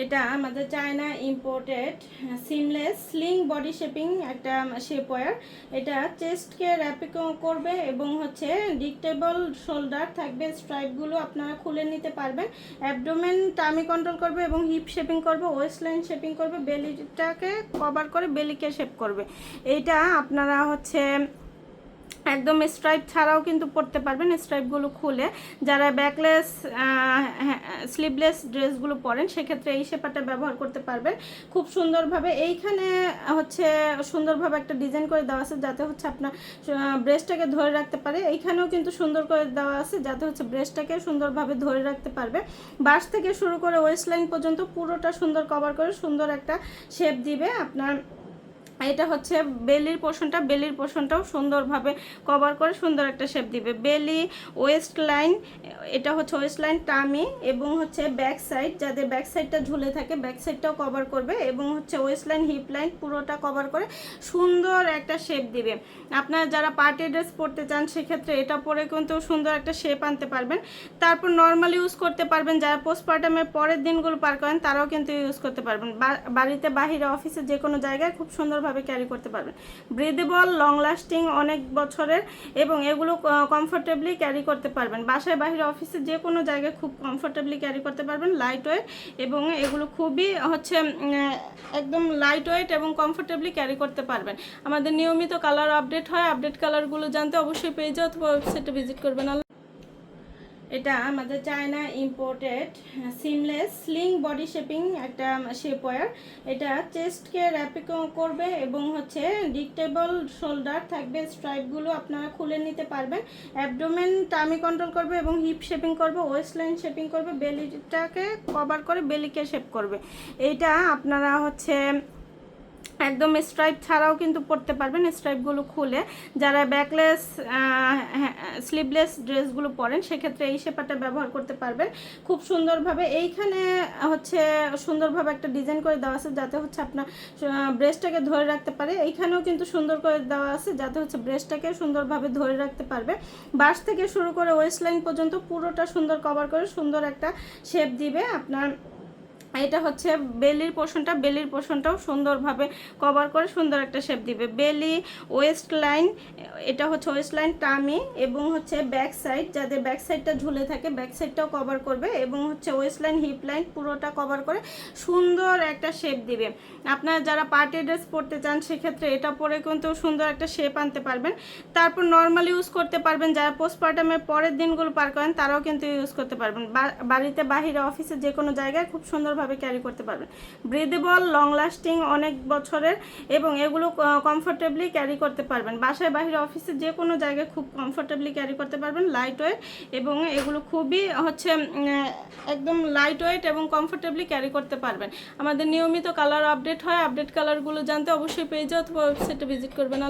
এটা আমাদের China imported seamless sling body shaping একটা শেপওয়্যার। এটা চেস্টকে র্যাপিং করবে এবং হচ্ছে ডিকটেবল শোল্ডার থাকবে, স্ট্রাইপগুলো আপনারা খুলে নিতে পারবেন। অ্যাবডোমেন টামি কন্ট্রোল করবে এবং হিপ শেপিং করবে, ওয়েস্ট লাইন শেপিং করবে, বেলিটাকে কভার করে বেলিকে শেপ করবে। এইটা আপনারা হচ্ছে একদম স্ট্রাইপ ছাড়াও কিন্তু পরতে পারবেন, স্ট্রাইপগুলো খুলে। যারা ব্যাকলেস স্লিভলেস ড্রেসগুলো পরেন সেক্ষেত্রে এই শেপারটা ব্যবহার করতে পারবেন খুব সুন্দরভাবে। এইখানে হচ্ছে সুন্দরভাবে একটা ডিজাইন করে দেওয়া আছে যাতে হচ্ছে আপনার ব্রেস্টটাকে ধরে রাখতে পারে। এইখানেও কিন্তু সুন্দর করে দেওয়া আছে যাতে হচ্ছে ব্রেস্টটাকে সুন্দরভাবে ধরে রাখতে পারবে। বাস থেকে শুরু করে ওয়েস্ট লাইন পর্যন্ত পুরোটা সুন্দর কভার করে সুন্দর একটা শেপ দিবে আপনার। এটা হচ্ছে বেলির পোর্শনটাও সুন্দরভাবে কভার করে সুন্দর একটা শেপ দিবে। বেলি, ওয়েস্ট লাইন, এটা হচ্ছে ওয়েস্ট লাইন, টামি এবং হচ্ছে ব্যাক সাইড, যাদের ব্যাক সাইডটা ঝুলে থাকে ব্যাক সাইডটাও কভার করবে এবং হচ্ছে ওয়েস্ট লাইন, হিপ লাইন পুরোটা কভার করে সুন্দর একটা শেপ দিবে। আপনারা যারা পার্টি ড্রেস পরতে চান সেক্ষেত্রে এটা পরে কিন্তু সুন্দর একটা শেপ আনতে পারবেন। তারপর নর্মাল ইউজ করতে পারবেন, যারা পোস্টপার্টামের পরের দিনগুলো পার করেন তারাও কিন্তু ইউজ করতে পারবেন। বাড়িতে, বাহিরে, অফিসে যে কোনো জায়গায় খুব সুন্দরভাবে ক্যারি করতে পারবেন। ব্রিদেবল, লং লাস্টিং, অনেক বছরের এবং এগুলো কমফোর্টেবলি ক্যারি করতে পারবেন। বাসায়, বাহিরে, অফিসে যে কোনো জায়গায় খুব কমফোর্টেবলি ক্যারি করতে পারবেন। লাইট ওয়েট এবং এগুলো খুবই হচ্ছে একদম লাইট ওয়েট এবং কমফোর্টেবলি ক্যারি করতে পারবেন। আমাদের নিয়মিত কালার আপডেট হয়, আপডেট কালারগুলো জানতে অবশ্যই পেজে অথবা ওয়েবসাইটে ভিজিট করবেন। এটা আমাদের China imported seamless sling body shaping একটা শেপওয়্যার। এটা চেস্টকে র্যাপিং করবে এবং হচ্ছে ডিকটেবল শোল্ডার থাকবে, স্ট্রাইপগুলো আপনারা খুলে নিতে পারবেন। অ্যাবডোমেন টামি কন্ট্রোল করবে এবং হিপ শেপিং করবে, ওয়েস্ট লাইন শেপিং করবে, বেলিটাকে কভার করে বেলিকে শেপ করবে। এইটা আপনারা হচ্ছে একদম স্ট্রাইপ ছাড়াও কিন্তু পরতে পারবেন, স্ট্রাইপগুলো খুলে। যারা ব্যাকলেস স্লিভলেস ড্রেসগুলো পরেন সেক্ষেত্রে এই শেপারটা ব্যবহার করতে পারবেন খুব সুন্দরভাবে। এইখানে হচ্ছে সুন্দরভাবে একটা ডিজাইন করে দেওয়া আছে যাতে হচ্ছে আপনার ব্রেস্টটাকে ধরে রাখতে পারে। এইখানেও কিন্তু সুন্দর করে দেওয়া আছে যাতে হচ্ছে ব্রেস্টটাকে সুন্দরভাবে ধরে রাখতে পারবে। বাস থেকে শুরু করে ওয়েস্ট লাইন পর্যন্ত পুরোটা সুন্দর কভার করে সুন্দর একটা শেপ দিবে আপনার। এটা হচ্ছে বেলির পোর্শনটাও সুন্দরভাবে কভার করে সুন্দর একটা শেপ দিবে। বেলি, ওয়েস্ট লাইন, এটা হচ্ছে ওয়েস্ট লাইন, টামি এবং হচ্ছে ব্যাক সাইড, যাদের ব্যাক সাইডটা ঝুলে থাকে ব্যাক সাইডটাও কভার করবে এবং হচ্ছে ওয়েস্ট লাইন, হিপ লাইন পুরোটা কভার করে সুন্দর একটা শেপ দিবে। আপনারা যারা পার্টি ড্রেস পরতে চান সেক্ষেত্রে এটা পরে কিন্তু সুন্দর একটা শেপ আনতে পারবেন। তারপর নর্মাল ইউজ করতে পারবেন, যারা পোস্টপার্টামের পরের দিনগুলো পার করেন তারাও কিন্তু ইউজ করতে পারবেন। বাড়িতে, বাহিরে, অফিসে যে কোনো জায়গায় খুব সুন্দরভাবে ক্যারি করতে পারবেন। ব্রিদেবল, লং লাস্টিং, অনেক বছরের এবং এগুলো কমফোর্টেবলি ক্যারি করতে পারবেন। বাসায়, বাহিরে, অফিসে যে কোনো জায়গায় খুব কমফোর্টেবলি ক্যারি করতে পারবেন। লাইট ওয়েট এবং এগুলো খুবই হচ্ছে একদম লাইট ওয়েট এবং কমফোর্টেবলি ক্যারি করতে পারবেন। আমাদের নিয়মিত কালার আপডেট হয়, আপডেট কালারগুলো জানতে অবশ্যই পেজে অথবা ওয়েবসাইটে ভিজিট করবেন।